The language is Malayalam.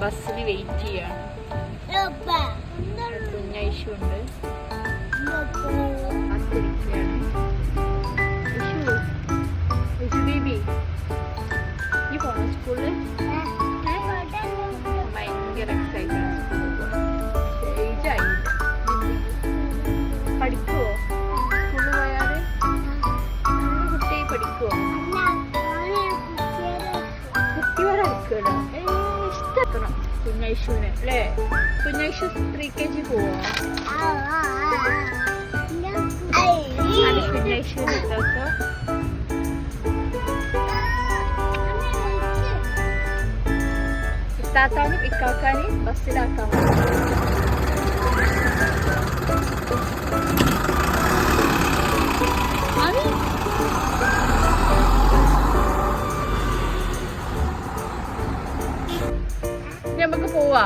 ബസ്സിന് വെയിറ്റ് ചെയ്യാണ്. കുഞ്ഞൈഷു ഉണ്ട്. കാത്തിരിക്കുകയാണ്. ഇഷു ബേബി നീ പോണോ സ്കൂളിൽ? ഭയങ്കര എക്സൈറ്റഡ് ആണ്. ഏജ് ആയില്ല. പഠിക്കുവോ സ്കൂളിൽ പോയാല്? കുട്ടി പഠിക്കുവോ? കുട്ടിയോടെ അടുക്കണോ? ഇഷ്ടപ്പെടണം കുഞ്ഞൈഷുവിനെ അല്ലേ? കുഞ്ഞൈഷു 3kg പോവോ? അത് കുഞ്ഞൈഷുവിന് ഇട്ടോട്ടോ. ഇത്താത്താനും ഇക്കാക്കാനും ബസ്സിലാക്കാൻ നമുക്ക് പോവാ.